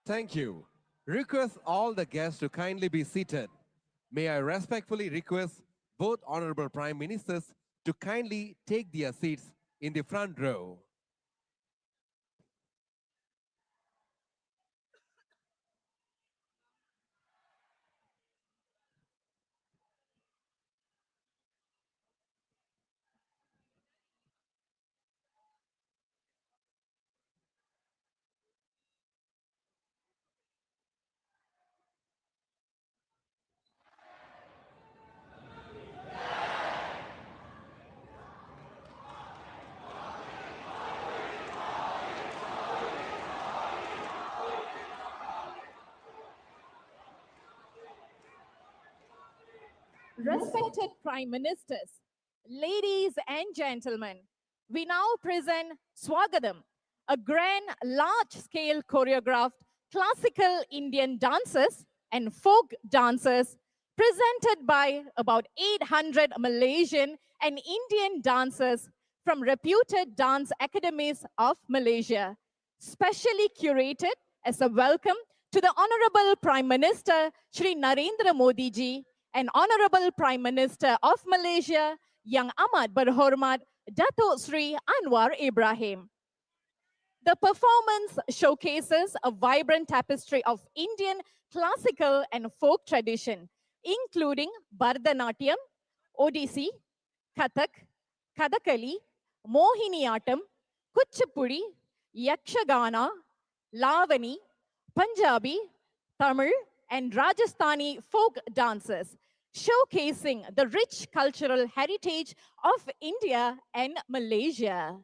Thank you. Request all the guests to kindly be seated. May I respectfully request both Honorable Prime Ministers to kindly take their seats in the front row. Respected Prime Ministers, ladies and gentlemen, we now present Swagadam, a grand, large-scale choreographed classical Indian dances and folk dances presented by about 800 Malaysian and Indian dancers from reputed dance academies of Malaysia, specially curated as a welcome to the Honorable Prime Minister Shri Narendra Modi ji and Honorable Prime Minister of Malaysia, Yang Amat Berhormat Datuk Sri Anwar Ibrahim. The performance showcases a vibrant tapestry of Indian classical and folk tradition, including Bharatanatyam, Odissi, Kathak, Kathakali, Mohiniyattam, Kuchipudi, Yakshagana, Lavani, Punjabi, Tamil, and Rajasthani folk dances, showcasing the rich cultural heritage of India and Malaysia.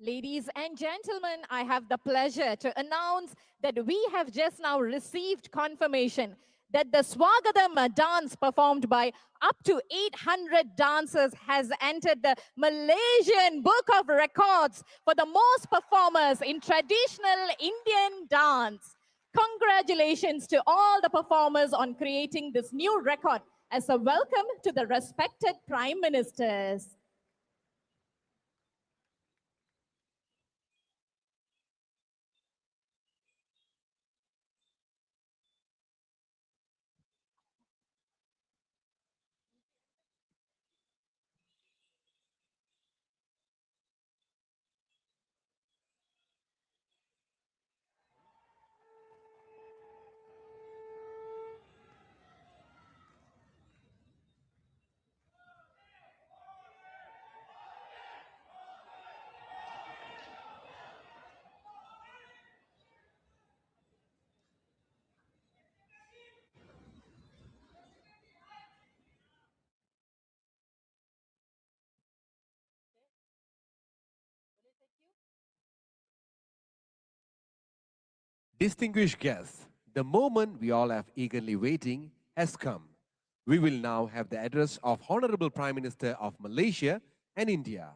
Ladies and gentlemen, I have the pleasure to announce that we have just now received confirmation that the Swagatham dance performed by up to 800 dancers has entered the Malaysian Book of Records for the most performers in traditional Indian dance. Congratulations to all the performers on creating this new record as a welcome to the respected Prime Ministers. Distinguished guests, the moment we all have eagerly waiting has come. We will now have the address of Honorable Prime Minister of Malaysia and India.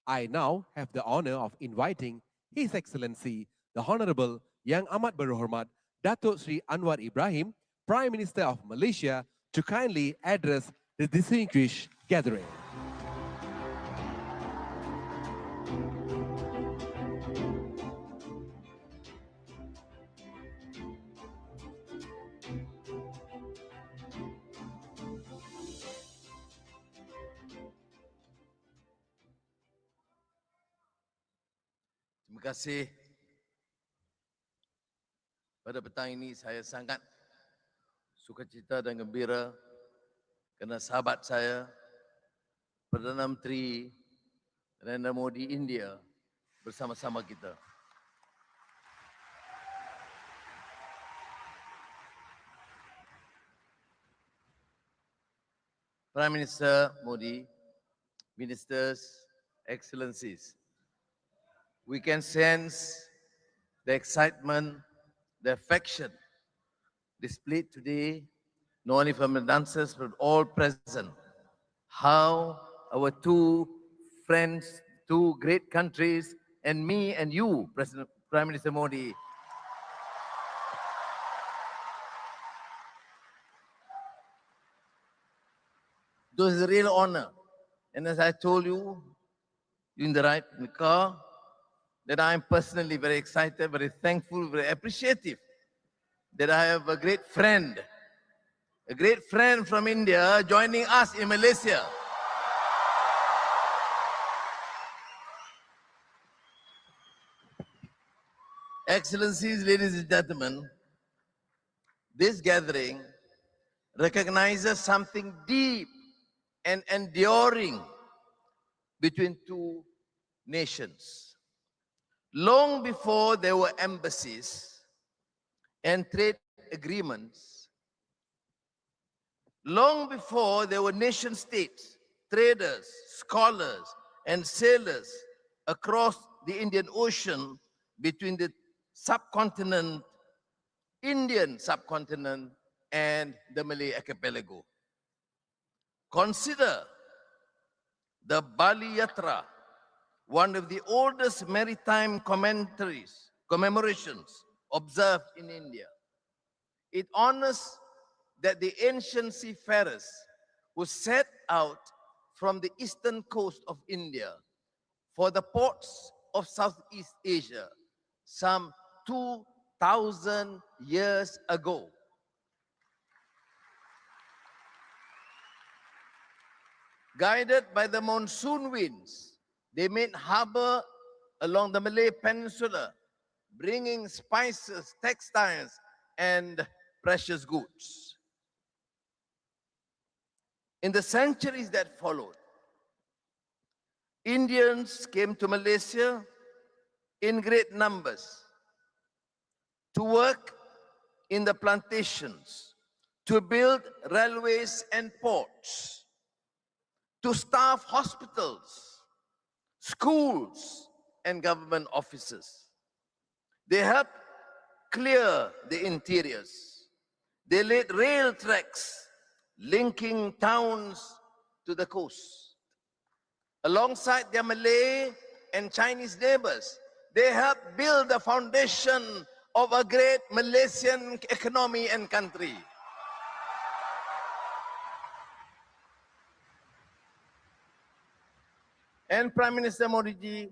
I now have the honor of inviting His Excellency, the Honorable Yang Amat Berhormat Datuk Sri Anwar Ibrahim, Prime Minister of Malaysia, to kindly address the distinguished gathering. Terima kasih. Pada petang ini saya sangat sukacita dan gembira kerana sahabat saya, Perdana Menteri Narendra Modi India bersama-sama kita. Prime Minister Modi, Ministers, Excellencies, we can sense the excitement, the affection displayed today, not only from the dancers but all present. How our two friends, two great countries, and me and you, President, Prime Minister Modi, it was a real honor. And as I told you in the car, that I am personally very excited, very thankful, very appreciative that I have a great friend a great friend from India joining us in Malaysia. Excellencies, ladies and gentlemen, this gathering recognizes something deep and enduring between two nations. Long before there were embassies and trade agreements, long before there were nation states, traders, scholars, and sailors across the Indian Ocean between the subcontinent, Indian subcontinent, and the Malay archipelago. Consider the Bali Yatra, one of the oldest maritime commemorations observed in India. It honors that the ancient seafarers who set out from the eastern coast of India for the ports of Southeast Asia some 2,000 years ago. Guided by the monsoon winds, they made harbor along the Malay Peninsula, bringing spices, textiles, and precious goods. In the centuries that followed, Indians came to Malaysia in great numbers to work in the plantations, to build railways and ports, to staff hospitals, schools, and government offices. They helped clear the interiors. They laid rail tracks linking towns to the coast. Alongside their Malay and Chinese neighbors, they helped build the foundation of a great Malaysian economy and country. And Prime Minister Modi ji,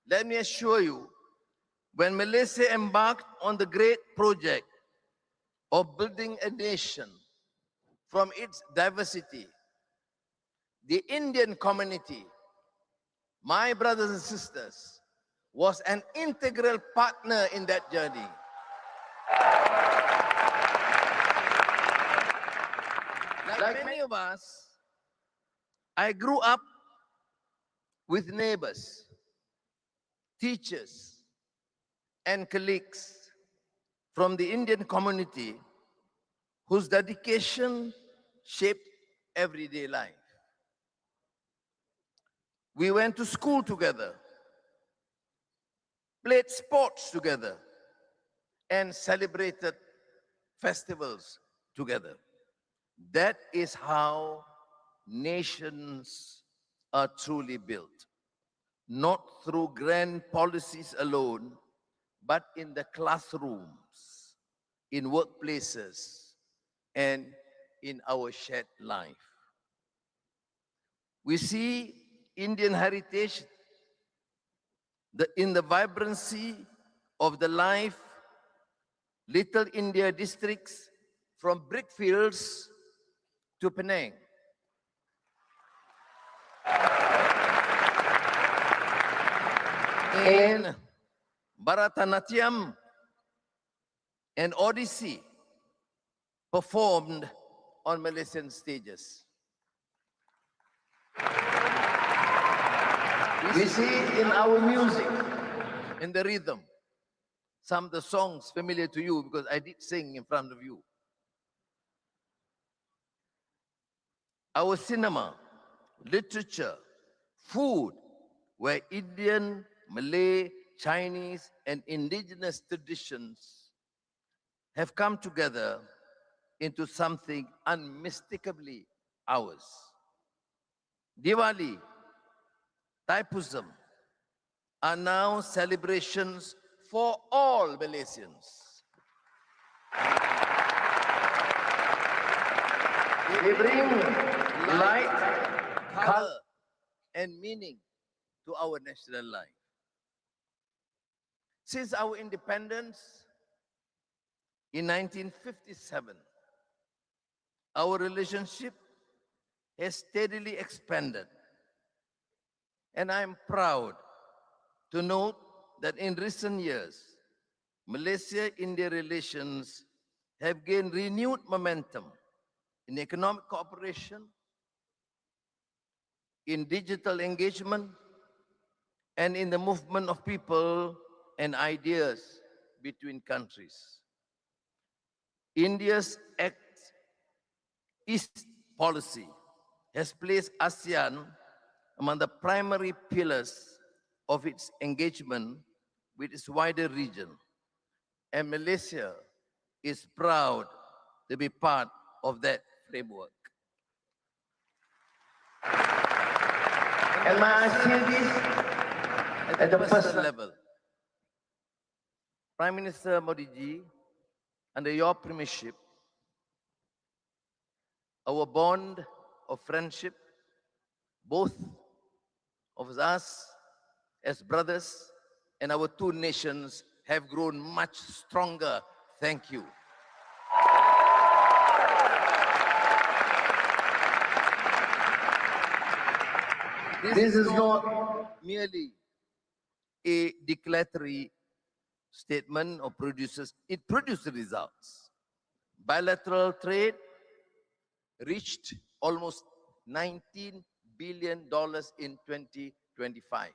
let me assure you, when Malaysia embarked on the great project of building a nation from its diversity, the Indian community, my brothers and sisters, was an integral partner in that journey. Like many of us, I grew up with neighbors, teachers, and colleagues from the Indian community whose dedication shaped everyday life. We went to school together, played sports together, and celebrated festivals together. That is how nations are truly built, not through grand policies alone, but in the classrooms, in workplaces, and in our shared life. We see Indian heritage in the vibrancy of the life, Little India districts from brickfields to Penang. In Bharatanatyam and Odyssey performed on Malaysian stages. We see in our music, in the rhythm, some of the songs familiar to you because I did sing in front of you. Our cinema, literature, food, where Indian, Malay, Chinese, and indigenous traditions have come together into something unmistakably ours. Diwali, Thaipusam are now celebrations for all Malaysians. They bring light, color, and meaning to our national life. Since our independence in 1957, our relationship has steadily expanded. And I'm proud to note that in recent years, Malaysia-India relations have gained renewed momentum in economic cooperation, in digital engagement, and in the movement of people and ideas between countries. India's Act East policy has placed ASEAN among the primary pillars of its engagement with its wider region. And Malaysia is proud to be part of that framework. And I say this at the personal level. Prime Minister Modi ji, under your premiership, our bond of friendship, both of us as brothers and our two nations have grown much stronger. Thank you. This is not merely a declaratory statement or it produces results. Bilateral trade reached almost $19 billion in 2025.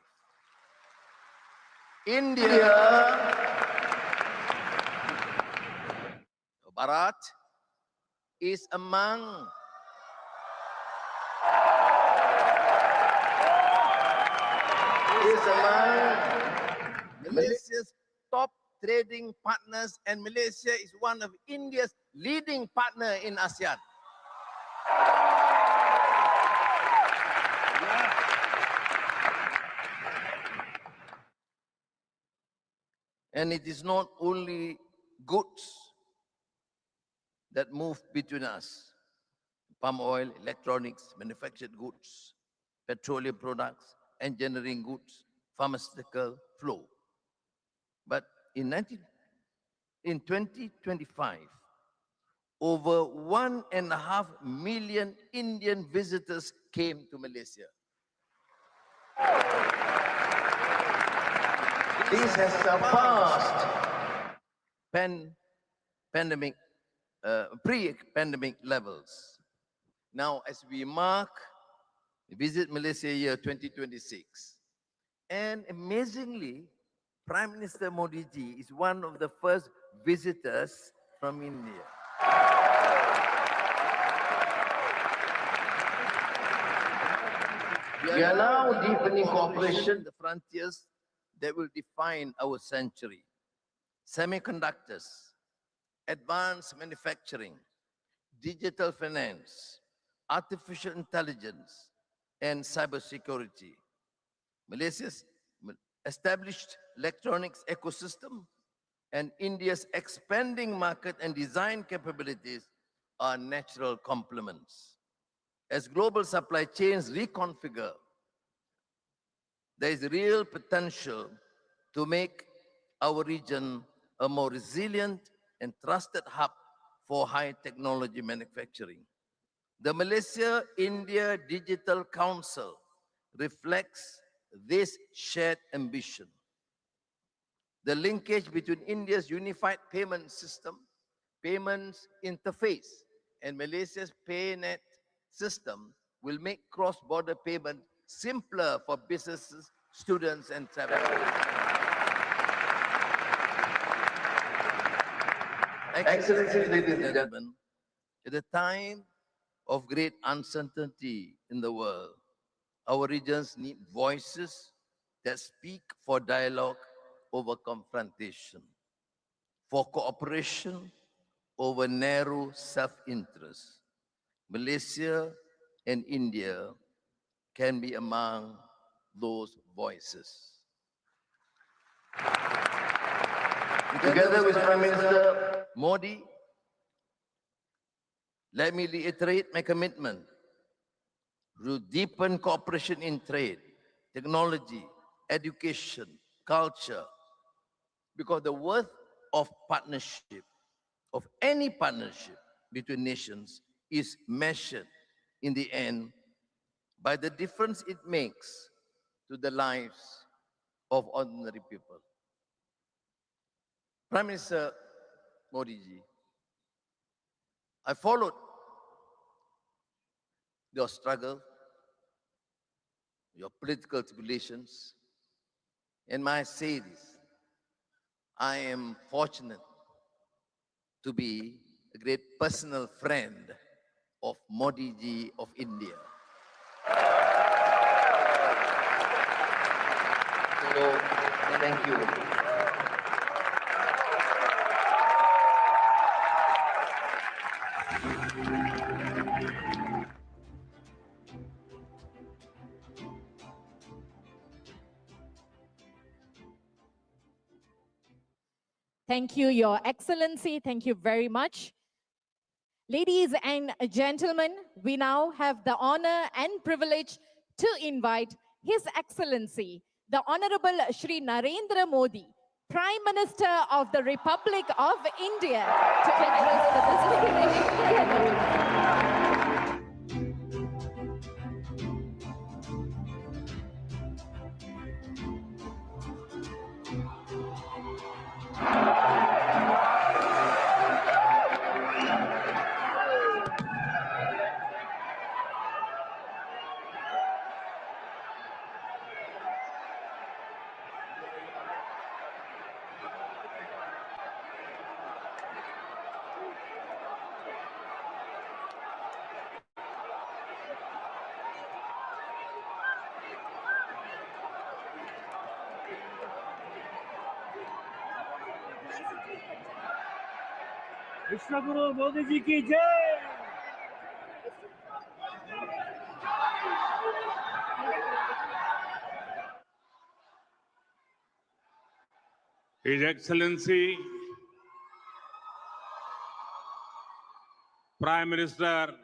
India, Bharat, is among Malaysia's top trading partners, and Malaysia is one of India's leading partner in ASEAN. And it is not only goods that move between us: palm oil, electronics, manufactured goods, petroleum products, engineering goods, pharmaceutical flow. But in 2025, over 1.5 million Indian visitors came to Malaysia. This has surpassed pre-pandemic levels. Now, as we visit Malaysia year 2026, and amazingly, Prime Minister Modi ji is one of the first visitors from India. We are now deepening cooperation, the frontiers that will define our century: semiconductors, advanced manufacturing, digital finance, artificial intelligence, and cybersecurity. Malaysia's established electronics ecosystem and India's expanding market and design capabilities are natural complements. As global supply chains reconfigure, there is real potential to make our region a more resilient and trusted hub for high technology manufacturing. The Malaysia-India Digital Council reflects this shared ambition. The linkage between India's unified payment system, payments interface, and Malaysia's PayNet system will make cross-border payment simpler for businesses, students, and travelers. Excellencies, ladies and gentlemen, at a time of great uncertainty in the world, our regions need voices that speak for dialogue over confrontation, for cooperation over narrow self-interest. Malaysia and India can be among those voices. Together with Prime Minister Modi, let me reiterate my commitment to deepen cooperation in trade, technology, education, culture, because the worth of partnership, of any partnership between nations, is measured in the end by the difference it makes to the lives of ordinary people. Prime Minister Modi ji, I followed your struggle, your political tribulations, and may I say this, I am fortunate to be a great personal friend of Modi ji of India. So, thank you. Thank you, Your Excellency. Thank you very much. Ladies and gentlemen, we now have the honor and privilege to invite His Excellency, the Honorable Shri Narendra Modi, Prime Minister of the Republic of India, to address the distinguished gathering. विश्वगुरु Modi ji की जय। His Excellency Prime Minister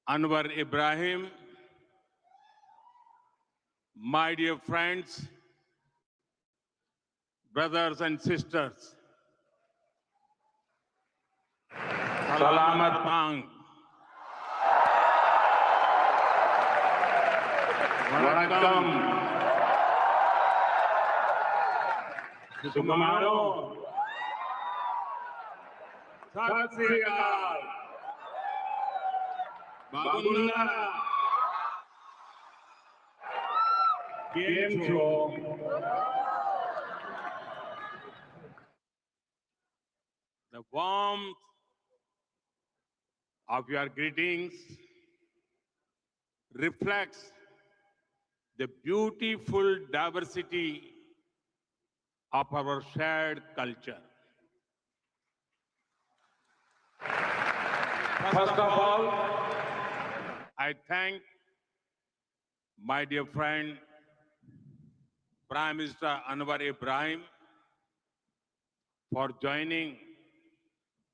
Anwar Ibrahim, my dear friends, brothers and sisters, Salamat Pang. Vanakkam. Sumaro. Sat Sri Akal. Bagunla. Game show. The warmth of your greetings reflects the beautiful diversity of our shared culture. First of all, I thank my dear friend, Prime Minister Anwar Ibrahim, for joining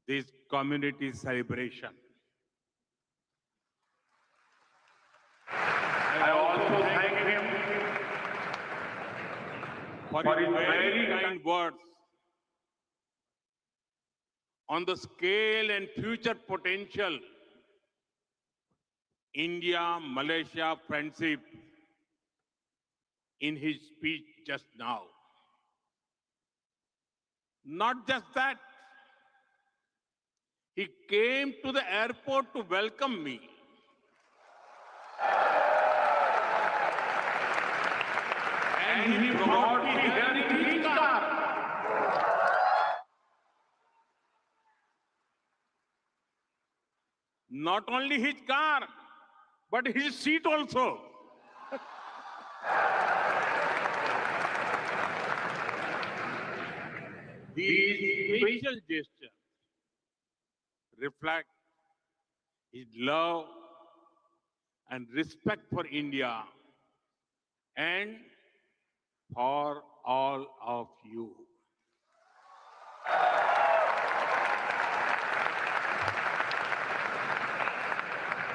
this community celebration. I also thank him for his very kind words on the scale and future potential India-Malaysia friendship in his speech just now. Not just that, he came to the airport to welcome me. And he brought me here in his car. Not only his car, but his seat also. These special gestures reflect his love and respect for India and for all of you.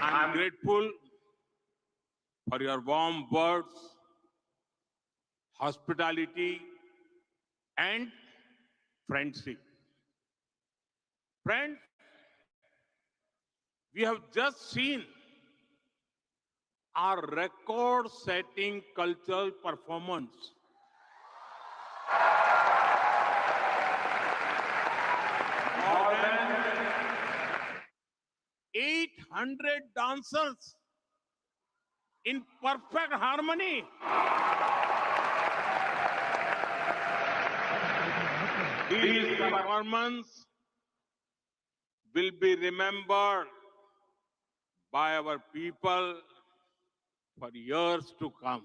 I'm grateful for your warm words, hospitality, and friendship. Friends, We have just seen our record-setting cultural performance. More than 800 dancers in perfect harmony. These performances will be remembered by our people for years to come.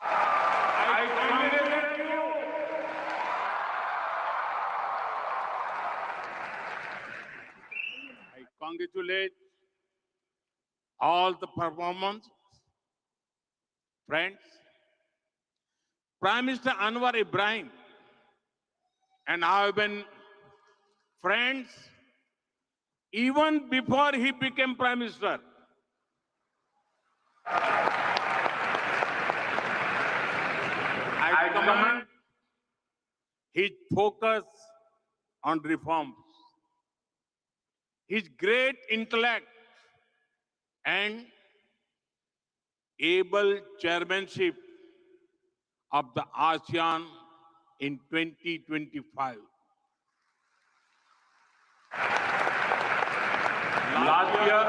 I congratulate you. I congratulate all the performers, friends. Prime Minister Anwar Ibrahim and I have been friends even before he became Prime Minister. I commend his focus on reforms, his great intellect, and able chairmanship of the ASEAN in 2025. Last year,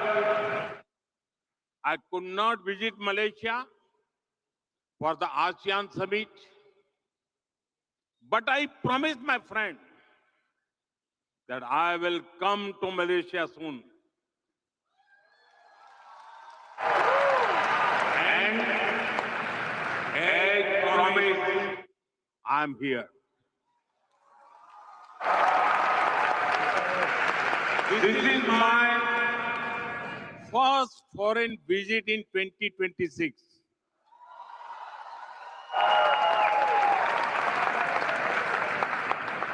I could not visit Malaysia for the ASEAN summit, but I promised my friend that I will come to Malaysia soon. And as promised, I'm here. This is my first foreign visit in 2026.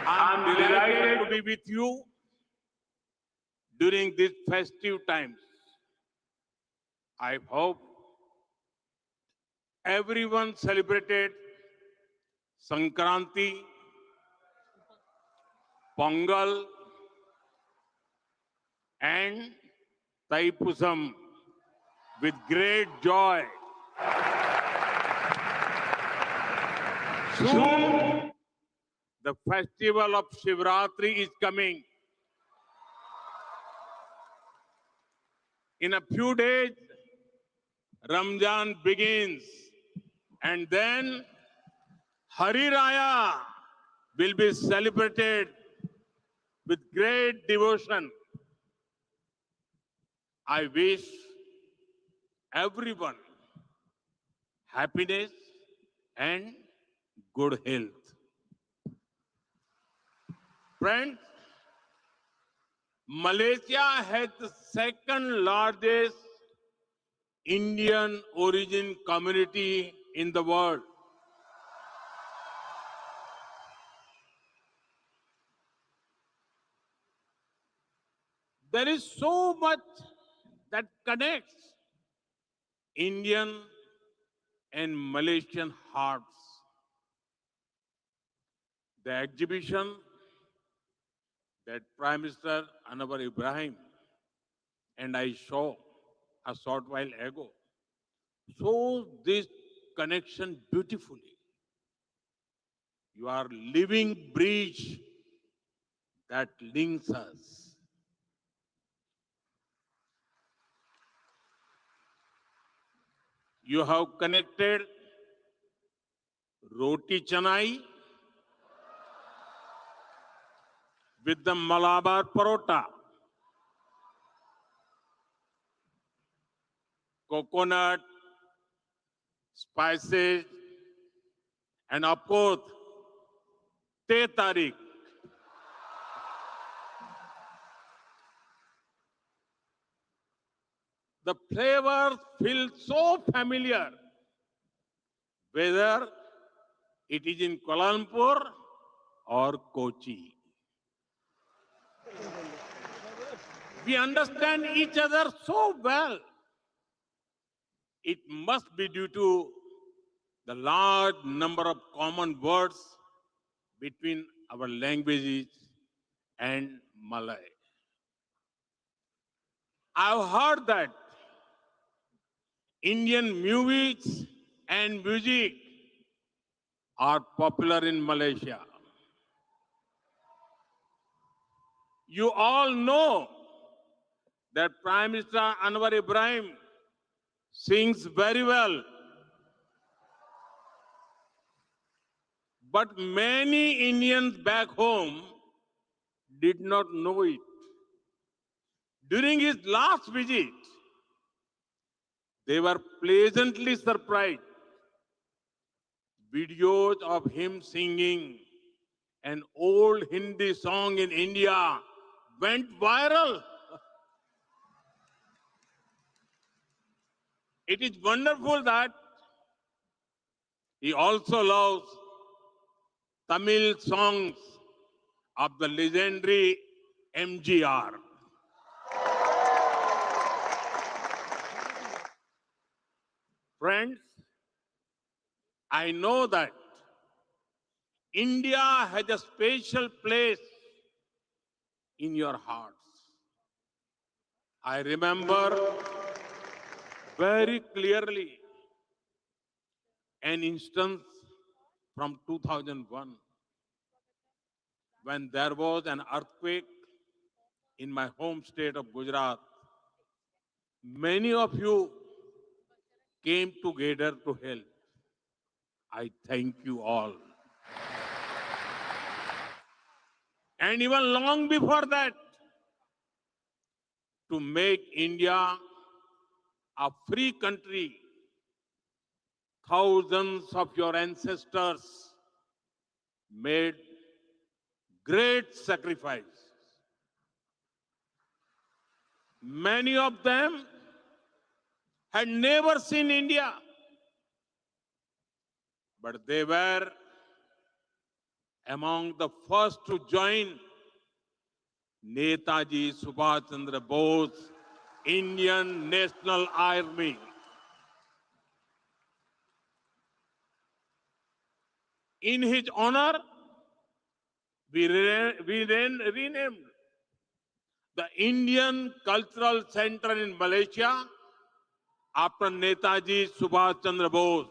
I'm delighted to be with you during these festive times. I hope everyone celebrated Sankranti, Pongal, and Taipusam with great joy. Soon, the festival of Shivratri is coming. In a few days, Ramzan begins, and then Hari Raya will be celebrated with great devotion. I wish everyone happiness and good health. Friends, Malaysia has the second largest Indian origin community in the world. There is so much that connects Indian and Malaysian hearts. The exhibition that Prime Minister Anwar Ibrahim and I saw a short while ago shows this connection beautifully. You are living bridge that links us. You have connected roti canai with the Malabar parota, coconut, spices, and of course, teh tarik. The flavors feel so familiar, whether it is in Kuala Lumpur or Kochi. We understand each other so well. It must be due to the large number of common words between our languages and Malay. I've heard that Indian movies and music are popular in Malaysia. You all know that Prime Minister Anwar Ibrahim sings very well. But many Indians back home did not know it. During his last visit, they were pleasantly surprised. Videos of him singing an old Hindi song in India went viral. It is wonderful that he also loves Tamil songs of the legendary MGR. Friends, I know that India has a special place in your hearts. I remember very clearly an instance from 2001 when there was an earthquake in my home state of Gujarat. Many of you came together to help. I thank you all. And even long before that, to make India a free country, thousands of your ancestors made great sacrifices. Many of them had never seen India, but they were among the first to join Netaji Subhash Chandra Bose, Indian National Army. In his honor, we renamed the Indian Cultural Center in Malaysia after Netaji Subhash Chandra Bose.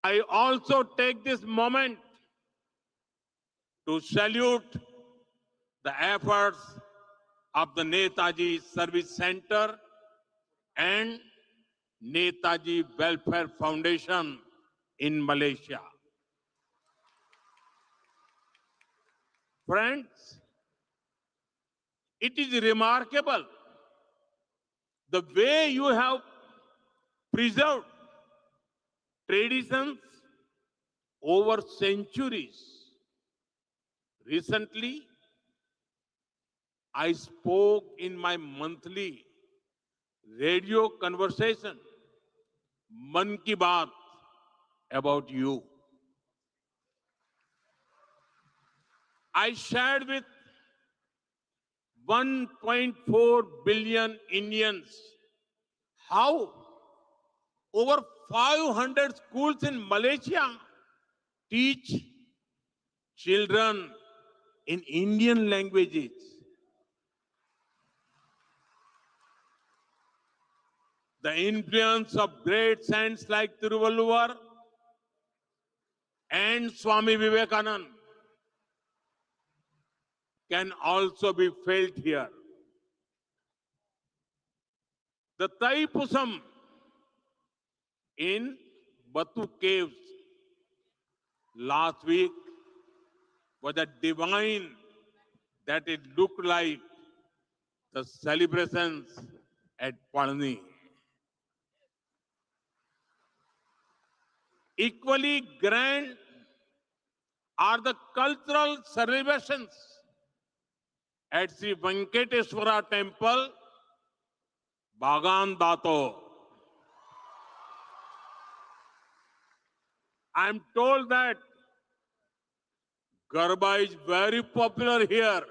I also take this moment to salute the efforts of the Netaji Service Center and Netaji Welfare Foundation in Malaysia. Friends, it is remarkable the way you have preserved traditions over centuries. Recently, I spoke in my monthly radio conversation, Man Ki Baat, about you. I shared with 1.4 billion Indians how over 500 schools in Malaysia teach children in Indian languages. The influence of great saints like Tiruvalluvar and Swami Vivekananda can also be felt here. The Taipusam in Batu Caves last week was a divine that it looked like the celebrations at Palani. Equally grand are the cultural celebrations at Sri Venkateswara Temple, Bagan Dato. I'm told that Garba is very popular here.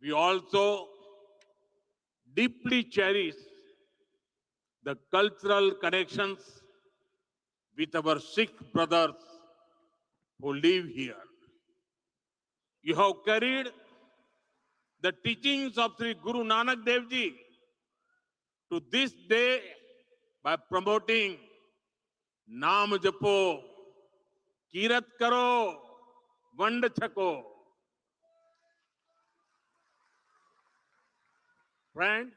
We also deeply cherish the cultural connections with our Sikh brothers who live here. You have carried the teachings of Sri Guru Nanak Dev Ji to this day by promoting Naam Japo, Kirat Karo, Vand Chako. Friends,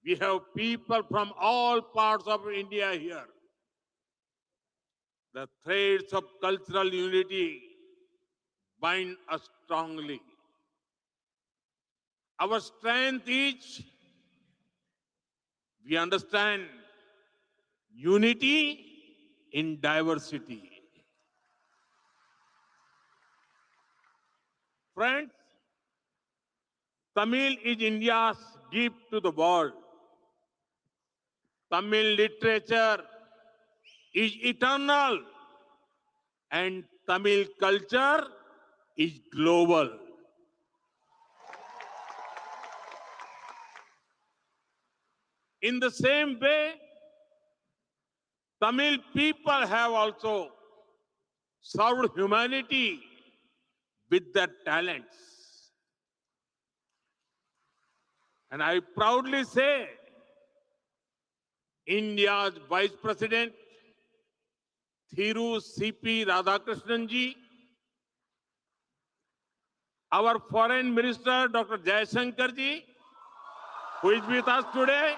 we have people from all parts of India here. The threads of cultural unity bind us strongly. Our strength is we understand unity in diversity. Friends, Tamil is India's gift to the world. Tamil literature is eternal and Tamil culture is global. In the same way, Tamil people have also served humanity with their talents. And I proudly say, India's Vice President, Thiru C.P. Radhakrishnan ji, our Foreign Minister, Dr. Jaishankar ji, who is with us today,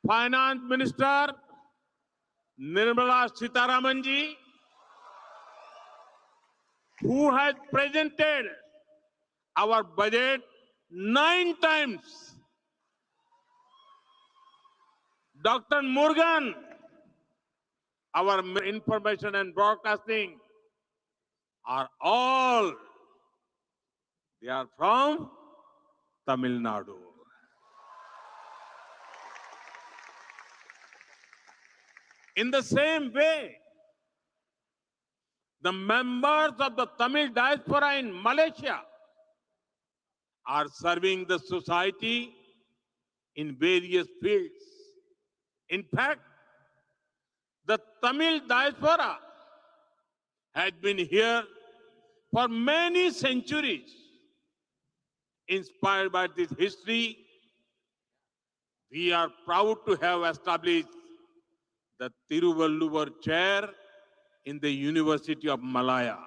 Finance Minister, Nirmala Sitharaman ji, who has presented our budget 9 times. Dr. Murugan, our information and broadcasting, are all, they are from Tamil Nadu. In the same way, the members of the Tamil diaspora in Malaysia are serving the society in various fields. In fact, the Tamil diaspora has been here for many centuries. Inspired by this history, we are proud to have established the Tiruvalluvar chair in the University of Malaya.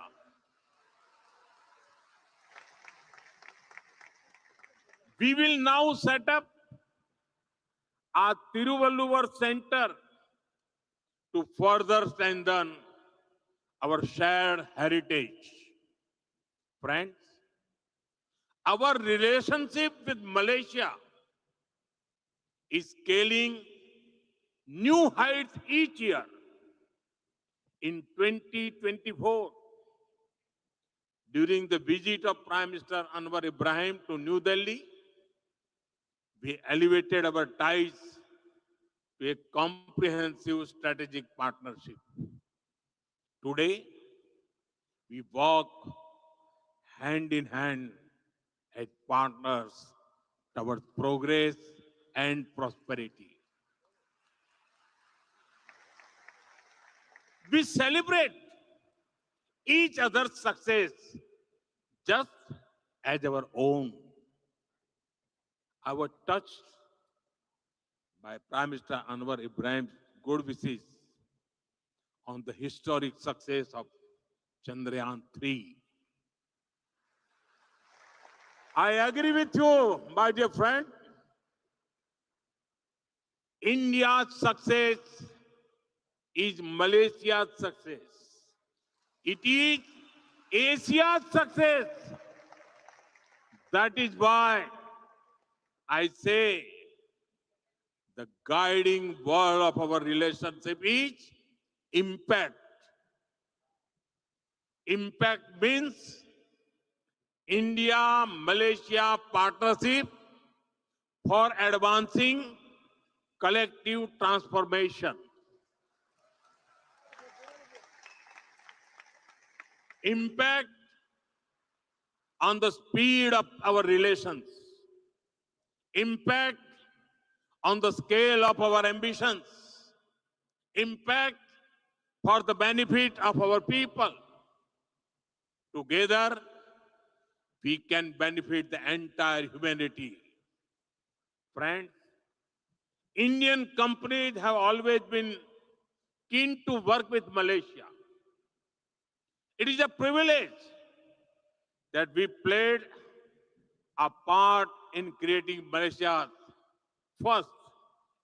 We will now set up a Tiruvalluvar Center to further strengthen our shared heritage. Friends, our relationship with Malaysia is scaling new heights each year. In 2024, during the visit of Prime Minister Anwar Ibrahim to New Delhi, we elevated our ties to a comprehensive strategic partnership. Today, we walk hand in hand as partners towards progress and prosperity. We celebrate each other's success just as our own. I was touched by Prime Minister Anwar Ibrahim's good wishes on the historic success of Chandrayaan 3. I agree with you, my dear friend. India's success is Malaysia's success. It is Asia's success. That is why I say the guiding word of our relationship is impact. Impact means India-Malaysia partnership for advancing collective transformation. Impact on the speed of our relations. Impact on the scale of our ambitions. Impact for the benefit of our people. Together, we can benefit the entire humanity. Friends, Indian companies have always been keen to work with Malaysia. It is a privilege that we played a part in creating Malaysia's first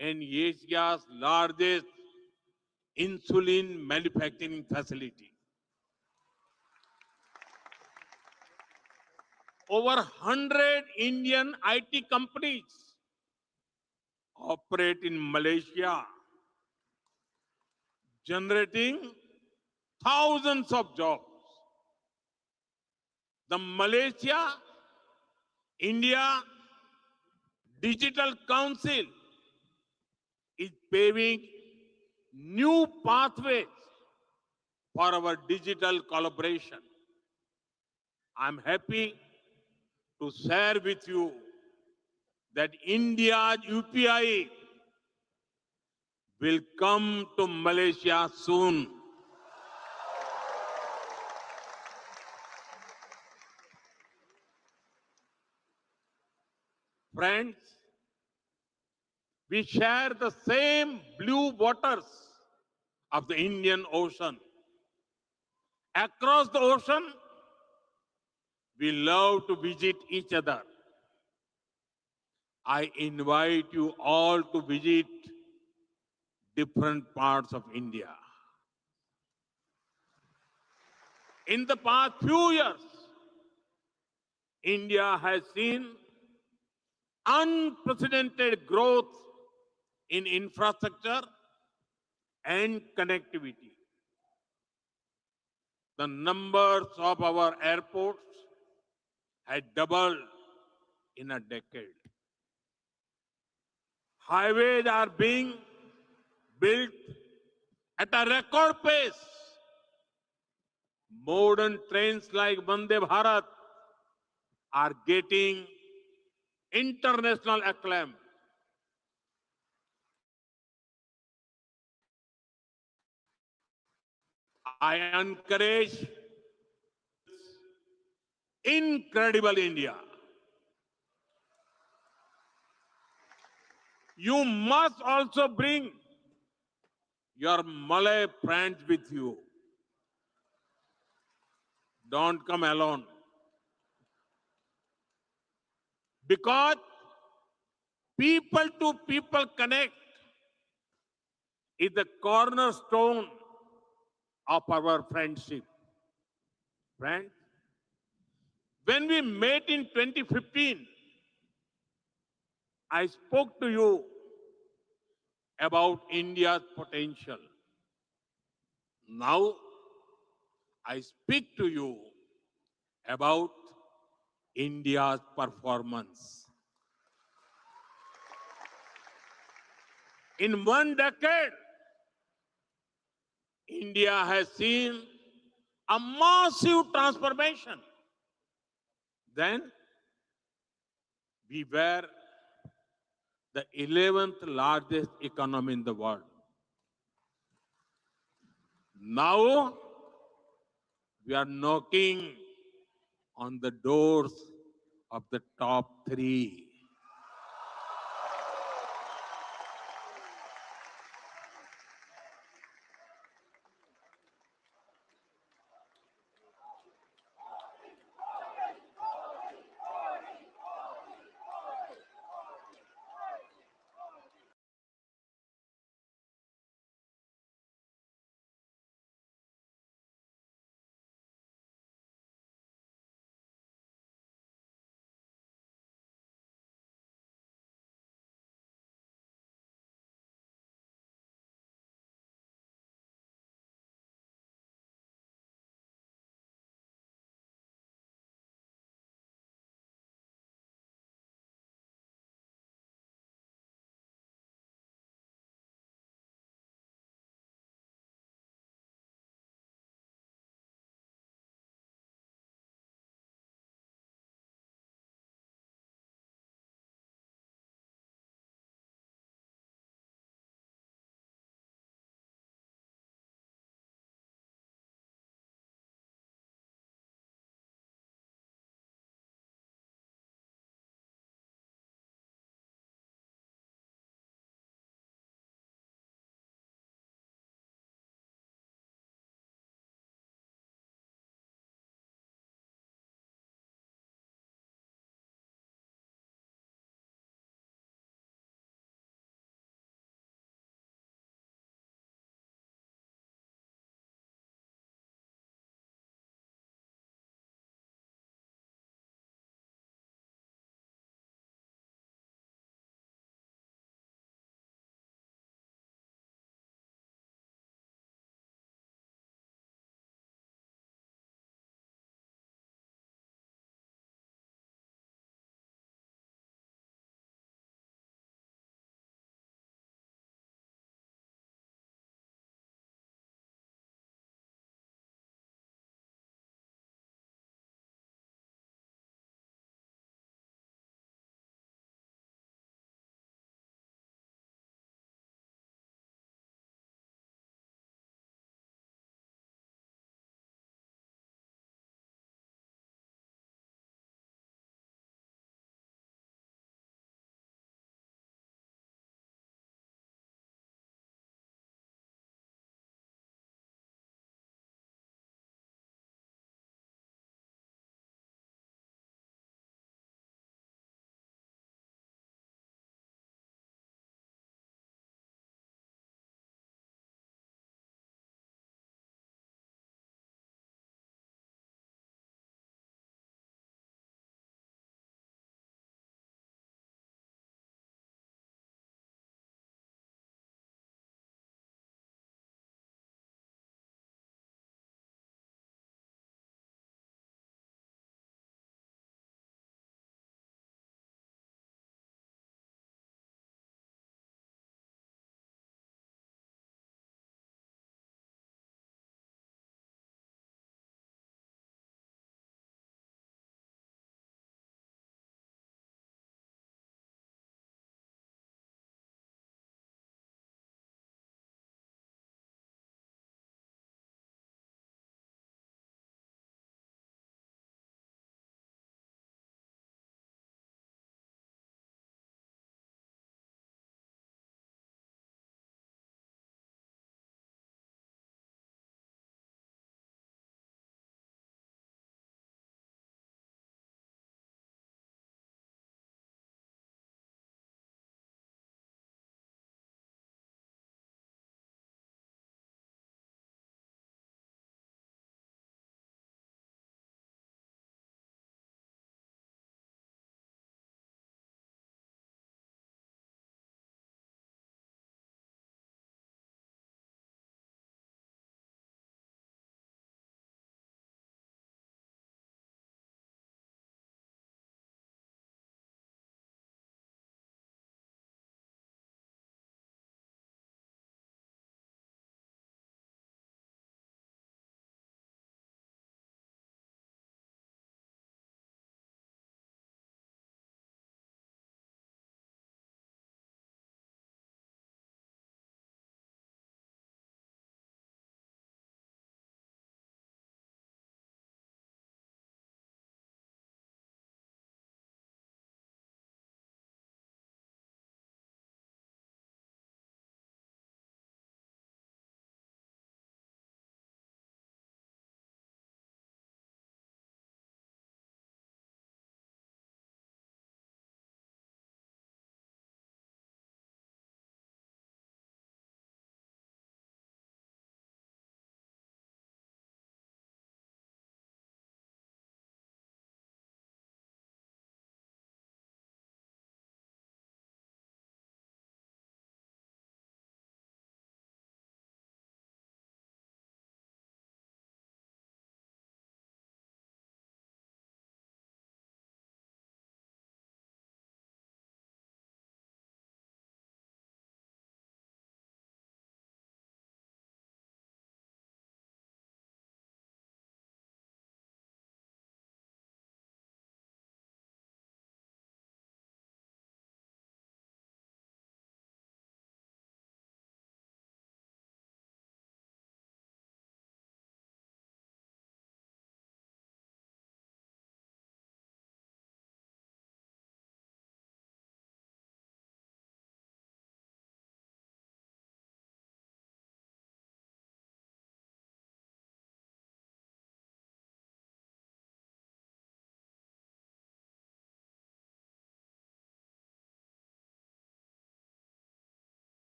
and Asia's largest insulin manufacturing facility. Over 100 Indian IT companies operate in Malaysia, generating thousands of jobs. The Malaysia India Digital Council is paving new pathways for our digital collaboration. I'm happy to share with you that India's UPI will come to Malaysia soon. Friends, we share the same blue waters of the Indian Ocean. Across the ocean, we love to visit each other. I invite you all to visit different parts of India. In the past few years, India has seen unprecedented growth in infrastructure and connectivity. The numbers of our airports had doubled in a decade. Highways are being built at a record pace. Modern trains like Vande Bharat are getting international acclaim. I encourage incredible India. You must also bring your Malay friends with you. Don't come alone. Because people to people connect is the cornerstone of our friendship. Friends, when we met in 2015, I spoke to you about India's potential. Now, I speak to you about India's performance. In one decade, India has seen a massive transformation. Then, we were the 11th largest economy in the world. Now, we are knocking on the doors of the top 3.